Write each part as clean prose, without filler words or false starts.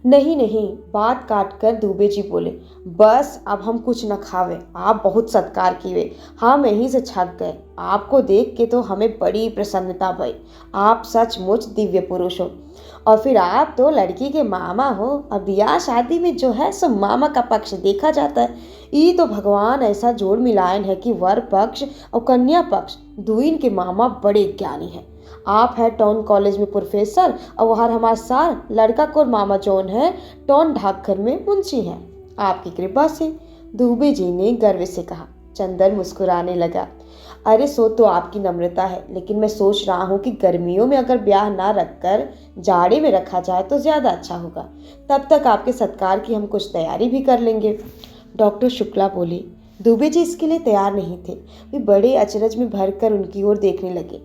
नहीं नहीं, बात काट कर दुबे जी बोले, बस अब हम कुछ न खावे, आप बहुत सत्कार किए, हम यहीं से छक गए। आपको देख के तो हमें बड़ी प्रसन्नता भई। आप सचमुच दिव्य पुरुष हो। और फिर आप तो लड़की के मामा हो। अब ब्याह शादी में जो है सो मामा का पक्ष देखा जाता है। ये तो भगवान ऐसा जोड़ मिलायन है कि वर पक्ष और कन्या पक्ष दुइन के मामा बड़े ज्ञानी हैं। आप है टाउन कॉलेज में प्रोफेसर और वहाँ हमारे सार लड़का को मामा जोन है टाउन ढाकघर में मुंशी हैं। आपकी कृपा से, दुबे जी ने गर्व से कहा। चंदर मुस्कुराने लगा। अरे सो तो आपकी नम्रता है, लेकिन मैं सोच रहा हूँ कि गर्मियों में अगर ब्याह ना रखकर जाड़े में रखा जाए तो ज्यादा अच्छा होगा। तब तक आपके सत्कार की हम कुछ तैयारी भी कर लेंगे। डॉक्टर शुक्ला बोली। दुबे जी इसके लिए तैयार नहीं थे। वे बड़े अचरज में भरकर उनकी ओर देखने लगे,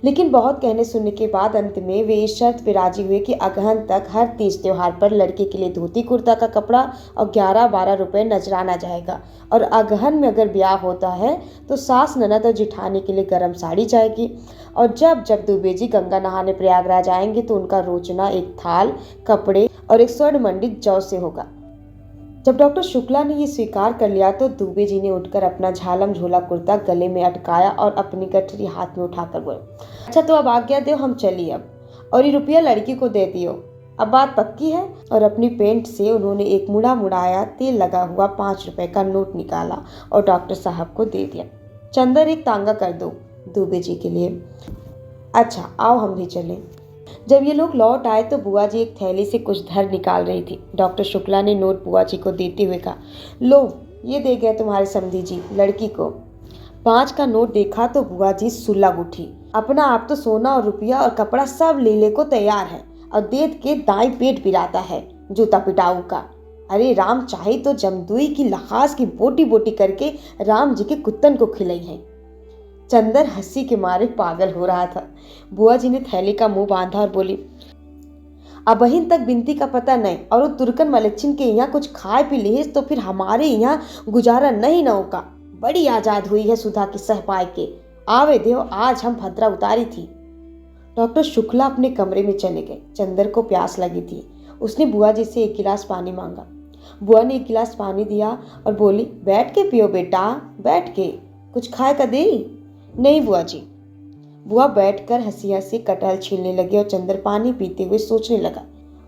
लेकिन बहुत कहने सुनने के बाद अंत में वे इस शर्त पर राजी हुए कि अगहन तक हर तीज त्योहार पर लड़के के लिए धोती कुर्ता का कपड़ा और 11-12 रुपए नजराना जाएगा, और अगहन में अगर ब्याह होता है तो सास ननद और जिठानी के लिए गर्म साड़ी जाएगी। और जब जब दुबे जी गंगा नहाने प्रयागराज आएंगे तो उनका रोचना एक थाल कपड़े और एक स्वर्ण मंडित जौ से होगा। जब डॉक्टर शुक्ला ने ये स्वीकार कर लिया तो दुबे जी ने उठकर अपना झालम झोला कुर्ता गले में अटकाया और अपनी गठरी हाथ में उठाकर बोले, अच्छा तो अब आज्ञा दो, हम चलिए अब, और ये रुपया लड़की को दे दियो, अब बात पक्की है। और अपनी पेंट से उन्होंने एक मुड़ा मुड़ाया तेल लगा हुआ 5 रुपए का नोट निकाला और डॉक्टर साहब को दे दिया। चंदर एक तांगा कर दो दुबे जी के लिए। अच्छा आओ हम भी चलें। जब ये लोग लौट आए तो बुआ जी एक थैली से कुछ धर निकाल रही थी। डॉक्टर शुक्ला ने नोट बुआ जी को देते हुए कहा, लो ये दे गए तुम्हारे समधी जी लड़की को। 5 का नोट देखा तो बुआ जी सुलग उठी। अपना आप तो सोना और रुपया और कपड़ा सब लेने को तैयार है और देख के दाई पेट पिराता है जूता पिटाऊ का। अरे राम चाहे तो जमदुई की लहास की बोटी बोटी करके राम जी के कुत्तन को खिलाई है। चंदर हंसी के मारे पागल हो रहा था। बुआ जी ने थैली का मुंह बांधा और बोली, अब बहिन तक बिनती का पता नहीं, और वो तुर्कन मलच्छिन के यहाँ कुछ खाए पी लिए तो फिर हमारे यहाँ गुजारा नहीं न होगा। बड़ी आजाद हुई है सुधा की सह पाए के। आवे देव आज हम भद्रा उतारी थी। डॉक्टर शुक्ला अपने कमरे में चले गए। चंदर को प्यास लगी थी। उसने बुआ जी से 1 गिलास पानी मांगा। बुआ ने 1 गिलास पानी दिया और बोली, बैठ के पियो बेटा, बैठ के, कुछ खाए का दे। नहीं बुआ जी। बुआ बैठकर हंसी हंसी कटहल छीलने लगी और चंदर पानी पीते हुए सोचने लगा,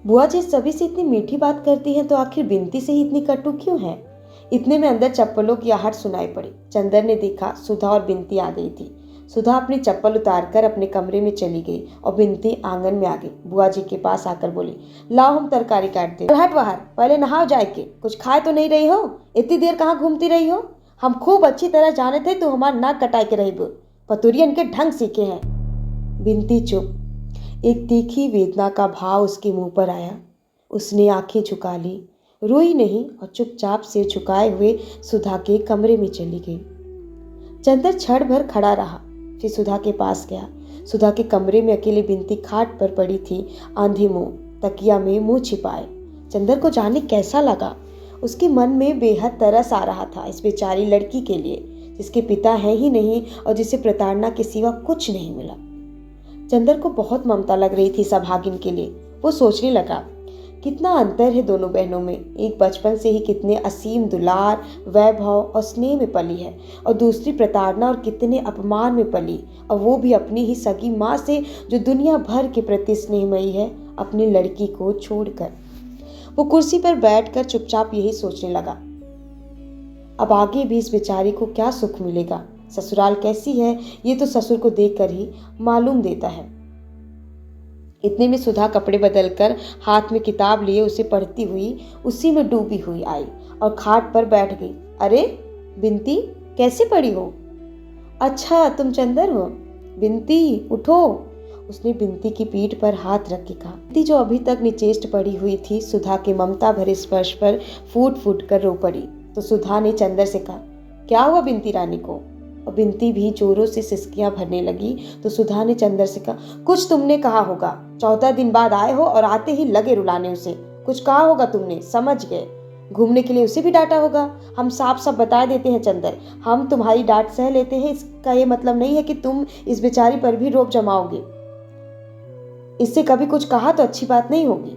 बुआ जी सभी से इतनी मीठी बात करती हैं तो आखिर बिनती से ही इतनी कटु क्यों है। इतने में अंदर चप्पलों की आहट सुनाई पड़ी। चंदर ने देखा सुधा और बिनती आ गई थी। सुधा अपनी चप्पल उतारकर अपने कमरे में चली गई और बिनती आंगन में आ गई। बुआ जी के पास आकर बोली, लाओ हम तरकारी काट दे। हट बाहर, पहले नहाओ जाए के, कुछ खाए तो नहीं रही हो, इतनी देर कहाँ घूमती रही हो। हम खूब अच्छी तरह जाने थे तो हमारा नाक कटाई के रही, पतुरियन के ढंग सीखे हैं। बिनती चुप। एक तीखी वेदना का भाव उसके मुंह पर आया। उसने आंखें झुका ली, रोई नहीं और चुपचाप सिर झुकाए हुए सुधा के कमरे में चली गई। चंदर क्षण भर खड़ा रहा, फिर सुधा के पास गया। सुधा के कमरे में अकेली बिनती खाट पर पड़ी थी, आंधी मुंह, तकिया में मुंह छिपाए। चंदर को जाने कैसा लगा। उसके मन में बेहद तरस आ रहा था इस बेचारी लड़की के लिए, जिसके पिता है ही नहीं और जिसे प्रताड़ना के सिवा कुछ नहीं मिला। चंदर को बहुत ममता लग रही थी सभागिन के लिए। वो सोचने लगा, कितना अंतर है दोनों बहनों में। एक बचपन से ही कितने असीम दुलार, वैभव और स्नेह में पली है, और दूसरी प्रताड़ना और कितने अपमान में पली, और वो भी अपनी ही सगी माँ से जो दुनिया भर के प्रति स्नेहमयी है, अपनी लड़की को छोड़कर। वो कुर्सी पर बैठकर चुपचाप यही सोचने लगा, अब आगे भी इस बेचारी को क्या सुख मिलेगा। ससुराल कैसी है ये तो ससुर को देखकर ही मालूम देता है। इतने में सुधा कपड़े बदलकर हाथ में किताब लिए उसे पढ़ती हुई उसी में डूबी हुई आई और खाट पर बैठ गई। अरे बिनती, कैसे पड़ी हो। अच्छा तुम चंदर हो। बिनती उठो। उसने बिनती की पीठ पर हाथ रख के कहा। बिनती जो अभी तक निचेष्ट पड़ी हुई थी, सुधा के ममता भरे स्पर्श पर फूट फूट कर रो पड़ी। तो सुधा ने चंदर से कहा, क्या हुआ बिनती रानी को। और बिनती भी जोरों से सिसकियां भरने लगी। तो सुधा ने चंदर से कहा, कुछ तुमने कहा होगा, 14 दिन बाद आए हो और आते ही लगे रुलाने उसे। कुछ कहा होगा तुमने, समझ गए। घूमने के लिए उसे भी डांटा होगा। हम साफ साफ बता देते हैं चंदर, हम तुम्हारी डांट सह लेते हैं, इसका ये मतलब नहीं है कि तुम इस बेचारी पर भी रोब जमाओगे। इससे कभी कुछ कहा तो अच्छी बात नहीं होगी।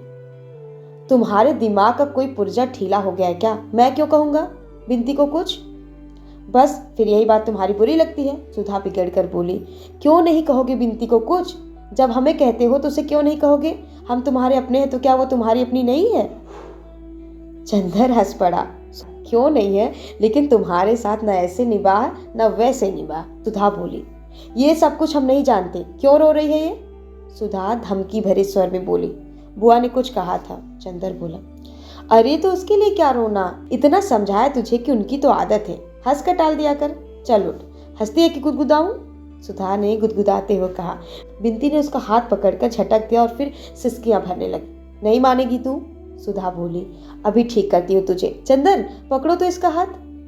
तुम्हारे दिमाग का कोई पुर्जा ढीला हो गया है क्या? मैं क्यों कहूँगा बिंती को कुछ? बस फिर यही बात तुम्हारी बुरी लगती है? सुधा बिगड़ कर बोली। क्यों नहीं कहोगे बिंती को कुछ? जब हमें कहते हो तो उसे क्यों नहीं कहोगे? हम तुम्हारे अपने हैं तो क्या वो तुम्हारी अपनी नहीं है? चंदर हंस पड़ा। क्यों नहीं है, लेकिन तुम्हारे साथ न ऐसे निभा न वैसे निभा। सुधा बोली। ये सब कुछ हम नहीं जानते। क्यों रो रही है ये? सुधा धमकी भरे स्वर में बोली। बुआ ने कुछ कहा था। चंदर बोला। अरे तो उसके लिए क्या रोना? इतना समझाया तुझे कि उनकी तो आदत है, हंस कर टाल दिया कर। चल उठ। हंसती है कि गुदगुदाऊं? सुधा ने गुदगुदाते हुए कहा। बिंती ने उसका हाथ पकड़कर झटक दिया और फिर सिसकियां भरने लगी। नहीं मानेगी तू? सुधा बोली। अभी ठीक करती हूँ तुझे। चंदर पकड़ो तो इसका हाथ।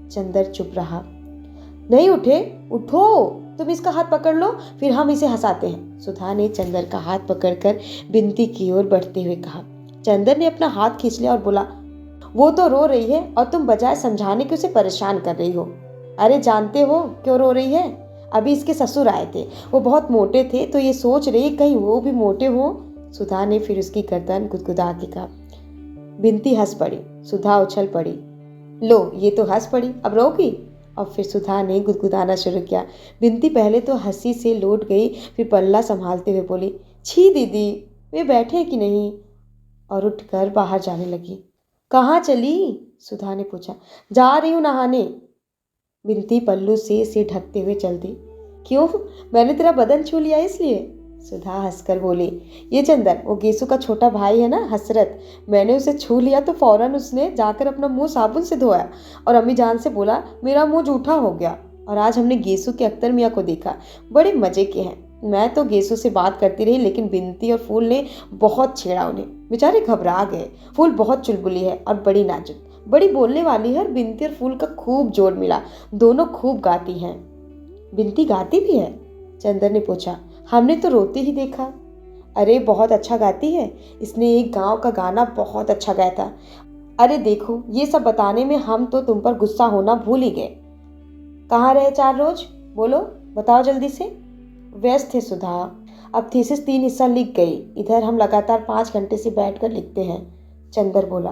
चंदर चुप रहा। नहीं उठे? उठो, तुम इसका हाथ पकड़ लो, फिर हम इसे हंसाते हैं। सुधा ने चंदर का हाथ पकड़कर बिंती की ओर बढ़ते हुए कहा। चंदर ने अपना हाथ खींच लिया और बोला, वो तो रो रही है और तुम बजाय समझाने के उसे परेशान कर रही हो। अरे जानते हो क्यों रो रही है? अभी इसके ससुर आए थे, वो बहुत मोटे थे तो ये सोच रही कहीं वो भी मोटे हो। सुधा ने फिर उसकी गर्दन गुदगुदा के कहा। बिंती हंस पड़ी। सुधा उछल पड़ी। लो ये तो हंस पड़ी, अब रोगी? और फिर सुधा ने गुदगुदाना शुरू किया। बिंती पहले तो हंसी से लौट गई, फिर पल्ला संभालते हुए बोली, छी दीदी, वे बैठे हैं कि नहीं? और उठकर बाहर जाने लगी। कहाँ चली? सुधा ने पूछा। जा रही हूँ नहाने। बिंती पल्लू से सिर ढकते हुए चल दी। क्यों, मैंने तेरा बदन छू लिया इसलिए? सुधा हंसकर बोली। ये चंदर, वो गेसू का छोटा भाई है ना हसरत, मैंने उसे छू लिया तो फौरन उसने जाकर अपना मुंह साबुन से धोया और अम्मी जान से बोला मेरा मुंह जूठा हो गया। और आज हमने गेसू के अख्तर मियाँ को देखा, बड़े मजे के हैं। मैं तो गेसू से बात करती रही, लेकिन बिंती और फूल ने बहुत छेड़ा उन्हें। बेचारे घबरा गए। फूल बहुत चुलबुली है और बड़ी नाजुक, बड़ी बोलने वाली है। और बिंती और फूल का खूब जोड़ मिला, दोनों खूब गाती हैं। बिंती गाती भी है? चंदर ने पूछा। हमने तो रोते ही देखा। अरे बहुत अच्छा गाती है, इसने एक गांव का गाना बहुत अच्छा गाया था। अरे देखो, ये सब बताने में हम तो तुम पर गुस्सा होना भूल ही गए। कहाँ रहे 4 रोज? बोलो, बताओ जल्दी से। व्यस्त थे सुधा, अब थीसिस 3 हिस्सा लिख गई। इधर हम लगातार 5 घंटे से बैठकर लिखते हैं। चंदर बोला।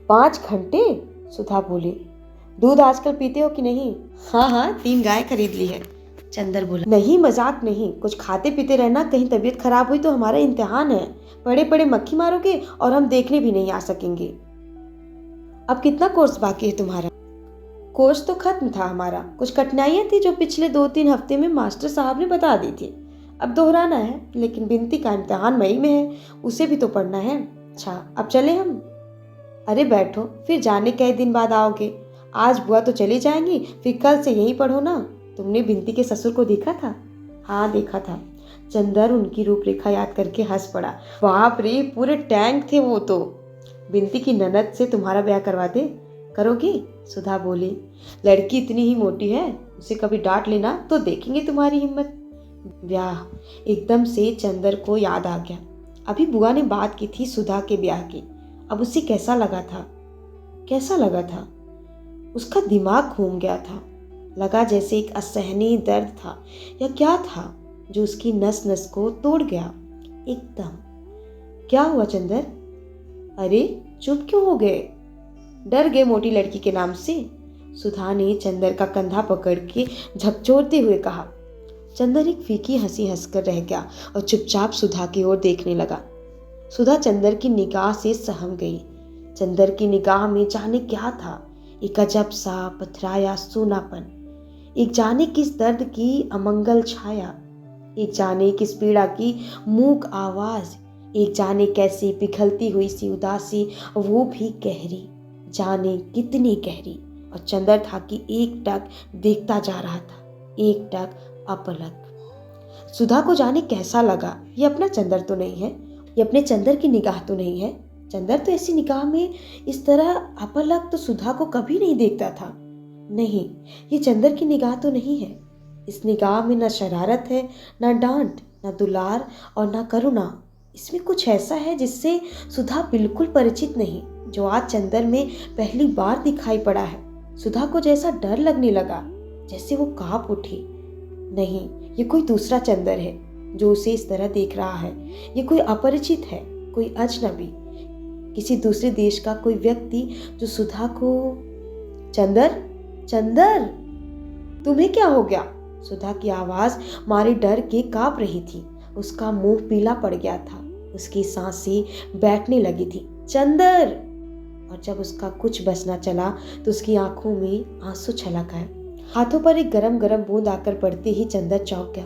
5 घंटे? सुधा बोली। दूध आजकल पीते हो कि नहीं? हाँ, 3 गाय खरीद ली है। चंदर बोला। नहीं, मजाक नहीं, कुछ खाते पीते रहना, कहीं तबीयत खराब हुई तो हमारा इम्तिहान है। पड़े पड़े मक्खी मारोगे और हम देखने भी नहीं आ सकेंगे। अब कितना कोर्स बाकी है तुम्हारा? कोर्स तो खत्म था हमारा, कुछ कठिनाइयां थी जो पिछले 2-3 हफ्ते में मास्टर साहब ने बता दी थी, अब दोहराना है। लेकिन बिंती का इम्तिहान मई में है, उसे भी तो पढ़ना है। अच्छा, अब चले हम? अरे बैठो, फिर जाने कई दिन बाद आओगे। आज बुआ तो चली जाएंगी, फिर कल से यहीं पढ़ो ना। तुमने बिंती के ससुर को देखा था? हाँ देखा था। चंदर उनकी रूपरेखा याद करके हंस पड़ा। बाप रे, पूरे टैंक थे वो तो। बिंती की ननद से तुम्हारा ब्याह करवा दे? करोगी? सुधा बोली। लड़की इतनी ही मोटी है, उसे कभी डांट लेना तो देखेंगे तुम्हारी हिम्मत। ब्याह? एकदम से चंदर को याद आ गया, अभी बुआ ने बात की थी सुधा के ब्याह की। अब उसे कैसा लगा था? कैसा लगा था? उसका दिमाग घूम गया था। लगा जैसे एक असहनीय दर्द था या क्या था जो उसकी नस नस को तोड़ गया एकदम। क्या हुआ चंदर? अरे चुप क्यों हो गए? डर गए मोटी लड़की के नाम से? सुधा ने चंदर का कंधा पकड़ के झकझोरते हुए कहा। चंदर एक फीकी हंसी हंसकर रह गया और चुपचाप सुधा की ओर देखने लगा। सुधा चंदर की निगाह से सहम गई। चंदर की निगाह में जाने क्या था, एक अजब सा पथराया सूनापन, एक जाने किस दर्द की अमंगल छाया, एक जाने किस पीड़ा की मूक आवाज, एक जाने कैसी पिघलती हुई सी उदासी, वो भी गहरी, जाने कितनी गहरी। और चंदर था कि एक टक देखता जा रहा था, एक टक अपलक। सुधा को जाने कैसा लगा। ये अपना चंदर तो नहीं है, ये अपने चंदर की निगाह तो नहीं है। चंदर तो ऐसी निगाह में इस तरह अपलक तो सुधा को कभी नहीं देखता था। नहीं, ये चंदर की निगाह तो नहीं है। इस निगाह में न शरारत है, न डांट, न दुलार और न करुणा। इसमें कुछ ऐसा है जिससे सुधा बिल्कुल परिचित नहीं, जो आज चंदर में पहली बार दिखाई पड़ा है। सुधा को जैसा डर लगने लगा, जैसे वो कांप उठी। नहीं, ये कोई दूसरा चंदर है जो उसे इस तरह देख रहा है। ये कोई अपरिचित है, कोई अजनबी। किसी दूसरे देश का कोई व्यक्ति जो सुधा को चंदर, चंदर, तुम्हें क्या हो गया? सुधा की आवाज मारे डर के कांप रही थी। उसका मुंह पीला पड़ गया था, उसकी सांसें बैठने लगी थी। चंदर! और जब उसका कुछ बचना चला तो उसकी आंखों में आंसू छलक आए। हाथों पर एक गरम गरम बूंद आकर पड़ते ही चंदर चौंक गया।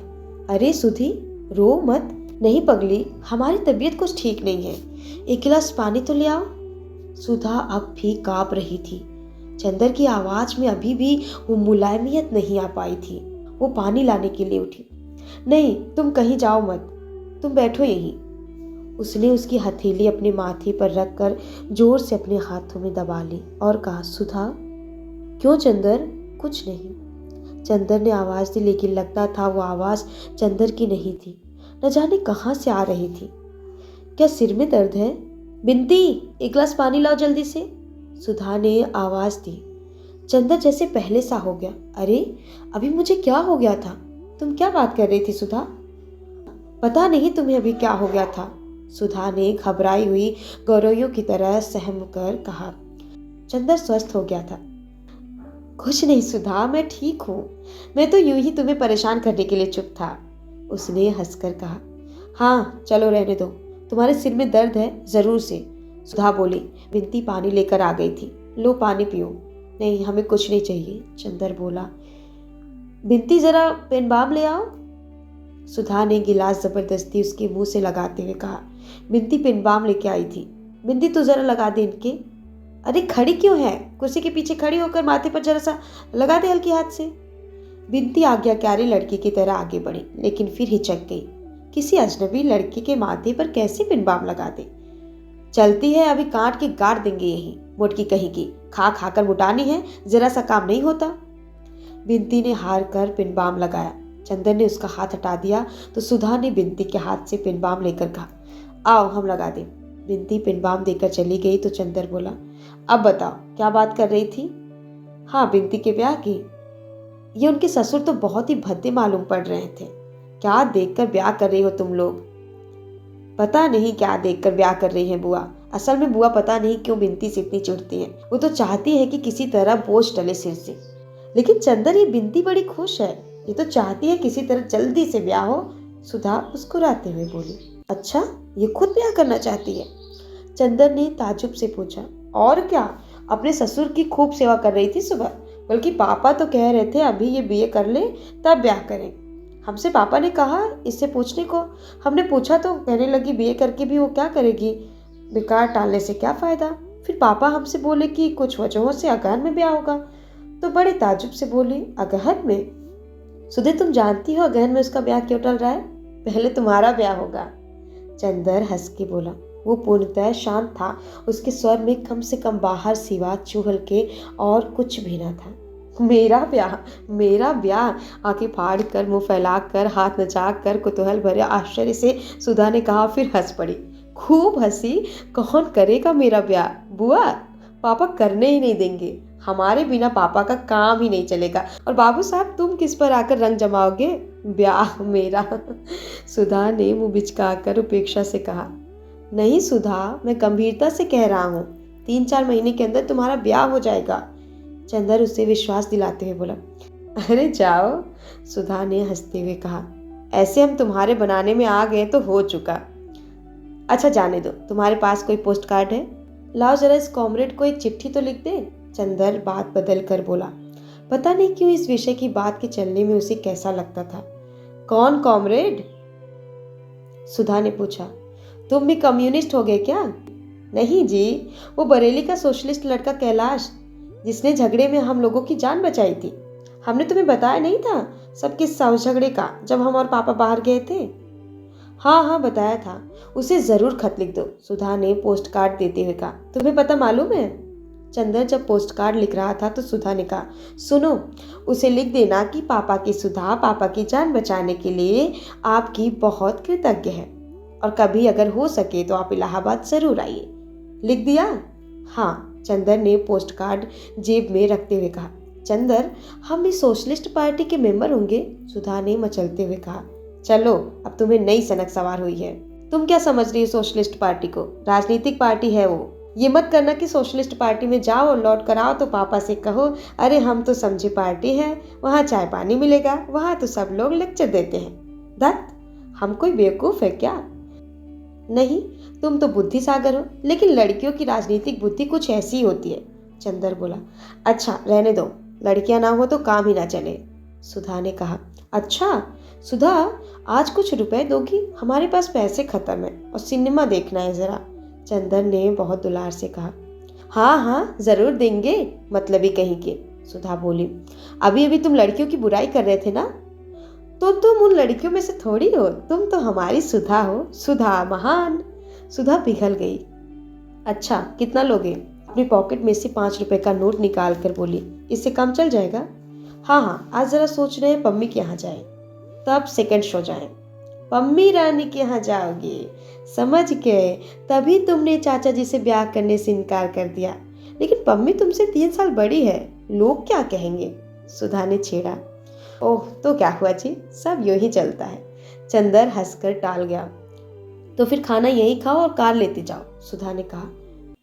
अरे सुधी, रो मत। नहीं पगली, हमारी तबीयत कुछ ठीक नहीं है, एक गिलास पानी तो ले आओ। सुधा अब भी कांप रही थी। चंदर की आवाज में अभी भी वो मुलायमियत नहीं आ पाई थी। वो पानी लाने के लिए उठी। नहीं, तुम कहीं जाओ मत, तुम बैठो यहीं। उसने उसकी हथेली अपने माथे पर रखकर जोर से अपने हाथों में दबा ली और कहा, सुधा। क्यों चंदर? कुछ नहीं। चंदर ने आवाज दी, लेकिन लगता था वो आवाज चंदर की नहीं थी, न जाने कहां से आ रही थी। क्या सिर में दर्द है? बिंती, एक गिलास पानी लाओ जल्दी से, सुधा ने आवाज दी। चंदर जैसे पहले सा हो गया। अरे अभी मुझे क्या हो गया था? तुम क्या बात कर रही थी सुधा? पता नहीं तुम्हें अभी क्या हो गया था, सुधा ने घबराई हुई गौरैयों की तरह सहम कर कहा। चंदर स्वस्थ हो गया था। कुछ नहीं सुधा, मैं ठीक हूँ। मैं तो यूं ही तुम्हें परेशान करने के लिए चुप था, उसने हंसकर कहा। हाँ चलो रहने दो, तुम्हारे सिर में दर्द है जरूर से, सुधा बोली। बिंती पानी लेकर आ गई थी। लो पानी पियो। नहीं, हमें कुछ नहीं चाहिए, चंदर बोला। बिंती जरा पेन बाम ले आओ, सुधा ने गिलास जबरदस्ती उसके मुंह से लगाते हुए कहा। बिंती पेन बाम लेके आई थी। बिंती तू जरा लगा दे इनके। अरे खड़ी क्यों है? कुर्सी के पीछे खड़ी होकर माथे पर जरा सा लगा दे हल्की हाथ से। बिंती आज्ञाकारी लड़की की तरह आगे बढ़ी, लेकिन फिर हिचक गई। किसी अजनबी लड़की के माथे पर कैसे पिन बाम लगा दे? चलती है, अभी काट के गाड़ देंगे यही, मोटकी कहीं की। खा खाकर मुटानी है, जरा सा काम नहीं होता। बिंती ने हार कर पिन बाम लगाया। चंदर ने उसका हाथ हटा दिया तो सुधा ने बिंती के हाथ से पिन बाम लेकर कहा, आओ हम लगा दें। बिंती पिन बाम देकर चली गई तो चंदर बोला, अब बताओ क्या बात कर रही थी? हाँ, बिंती के ब्याह की। ये उनके ससुर तो बहुत ही भद्दे मालूम पड़ रहे थे। क्या देखकर ब्याह कर रही हो तुम लोग? पता नहीं क्या देखकर ब्याह कर रही है बुआ। असल में बुआ पता नहीं क्यों बिंती से इतनी चिढ़ती है। वो तो चाहती है कि किसी तरह बोझ टले सिर से। लेकिन चंदर, ये बिंती बड़ी खुश है, ये तो चाहती है किसी तरह जल्दी से ब्याह हो, सुधा मुस्कुराते हुए बोली। अच्छा, ये खुद ब्याह करना चाहती है? चंदर ने ताज्जुब से पूछा। और क्या, अपने ससुर की खूब सेवा कर रही थी सुबह। बल्कि पापा तो कह रहे थे अभी ये बीए कर ले तब ब्याह करें। हमसे पापा ने कहा इससे पूछने को। हमने पूछा तो कहने लगी बीए करके भी वो क्या करेगी, बेकार टालने से क्या फायदा। फिर पापा हमसे बोले कि कुछ वजहों से अगहन में ब्याह होगा, तो बड़े ताज्जुब से बोली, अगहन में? सुधे, तुम जानती हो अगहन में उसका ब्याह क्यों टल रहा है? पहले तुम्हारा ब्याह होगा। चंदर हंस के बोला। वो पूर्णतः शांत था, उसके स्वर में कम से कम बाहर सिवा चुहल के और कुछ भी न था। मेरा ब्याह, मेरा ब्याह, आंखें फाड़ कर, मुंह फैला कर, हाथ नचा कर, कुतूहल भरे आश्चर्य से सुधा ने कहा, फिर हंस पड़ी। खूब हंसी। कौन करेगा मेरा ब्याह? बुआ, पापा करने ही नहीं देंगे। हमारे बिना पापा का काम ही नहीं चलेगा। और बाबू साहब, तुम किस पर आकर रंग जमाओगे? ब्याह मेरा। सुधा ने मुंह बिचकाकर उपेक्षा से कहा। नहीं सुधा, मैं गंभीरता से कह रहा हूँ, 3-4 महीने के अंदर तुम्हारा ब्याह हो जाएगा। चंदर उसे विश्वास दिलाते हुए बोला। अरे जाओ, सुधा ने हंसते हुए कहा। ऐसे हम तुम्हारे बनाने में आ गए तो हो चुका। अच्छा जाने दो, तुम्हारे पास कोई पोस्ट कार्ड है? लाओ जरा इस कॉमरेड को एक चिट्ठी तो लिख दे। चंदर बात बदल कर बोला। पता नहीं क्यों इस विषय की बात के चलने में उसे कैसा लगता था। कौन कॉमरेड? सुधा ने पूछा। तुम भी कम्युनिस्ट हो गए क्या? नहीं जी, वो बरेली का सोशलिस्ट लड़का कैलाश, जिसने झगड़े में हम लोगों की जान बचाई थी। हमने तुम्हें बताया नहीं था सबके साथ झगड़े का, जब हम और पापा बाहर गए थे? हाँ हाँ बताया था। उसे जरूर खत लिख दो, सुधा ने पोस्ट कार्ड देते हुए कहा। तुम्हें पता मालूम है? चंदर जब पोस्ट कार्ड लिख रहा था तो सुधा ने कहा, सुनो, उसे लिख देना कि पापा की सुधा पापा की जान बचाने के लिए आपकी बहुत कृतज्ञ है, और कभी अगर हो सके तो आप इलाहाबाद जरूर आइए। लिख दिया? हाँ, चंदर ने पोस्ट कार्ड जेब में रखते हुए कहा। चंदर, हम भी सोशलिस्ट पार्टी के मेंबर होंगे, सुधा ने मचलते हुए कहा। चलो, अब तुम्हें नई सनक सवार हुई है। तुम क्या समझ रही हो सोशलिस्ट पार्टी को? राजनीतिक पार्टी है वो। ये मत करना कि सोशलिस्ट पार्टी में जाओ और लौट कर आओ तो पापा से कहो, अरे हम तो समझी पार्टी है, वहाँ चाय पानी मिलेगा, वहाँ तो सब लोग लेक्चर देते हैं। धत, हम कोई बेवकूफ़ है क्या? नहीं, तुम तो बुद्धि सागर हो, लेकिन लड़कियों की राजनीतिक बुद्धि कुछ ऐसी ही होती है। चंदर बोला। अच्छा रहने दो, लड़कियां ना हो तो काम ही ना चले। सुधा ने कहा। अच्छा सुधा, आज कुछ रुपए दोगी? हमारे पास पैसे खत्म है और सिनेमा देखना है जरा। चंदर ने बहुत दुलार से कहा। हाँ हाँ जरूर देंगे, मतलबी कहीं के। सुधा बोली। अभी अभी तुम लड़कियों की बुराई कर रहे थे ना, तो तुम उन लड़कियों में से थोड़ी हो, तुम तो हमारी सुधा हो, सुधा महान। सुधा पिघल गई। अच्छा कितना लोगे? अपनी पॉकेट में से 5 रुपए का नोट निकाल कर बोली। इससे कम चल जाएगा? हाँ हाँ, आज जरा सोच रहे हैं पम्मी के यहाँ जाए, तब सेकंड शो जाए। पम्मी रानी के यहाँ जाओगे? समझ गए, तभी तुमने चाचा जी से ब्याह करने से इनकार कर दिया। लेकिन पम्मी तुमसे 3 साल बड़ी है, लोग क्या कहेंगे? सुधा ने छेड़ा। ओह तो क्या हुआ जी, सब यूं ही चलता है। चंदर हंसकर टाल गया। तो फिर खाना यही खाओ और कार लेते जाओ, सुधा ने कहा।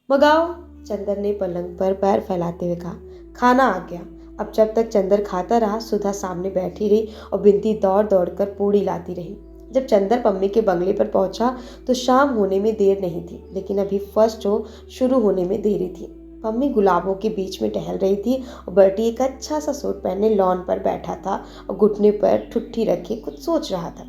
मगाओ, चंदर ने पलंग पर पैर फैलाते हुए कहा। खाना आ गया। अब जब तक चंदर खाता रहा, सुधा सामने बैठी रही और बिनती दौड़ दौड़ कर पूड़ी लाती रही। जब चंदर पम्मी के बंगले पर पहुंचा तो शाम होने में देर नहीं थी, लेकिन अभी फर्स्ट शो शुरू होने में देरी थी। पम्मी गुलाबों के बीच में टहल रही थी और बर्टी एक अच्छा सा सूट पहने लॉन पर बैठा था और घुटने पर ठुट्ठी रखे कुछ सोच रहा था।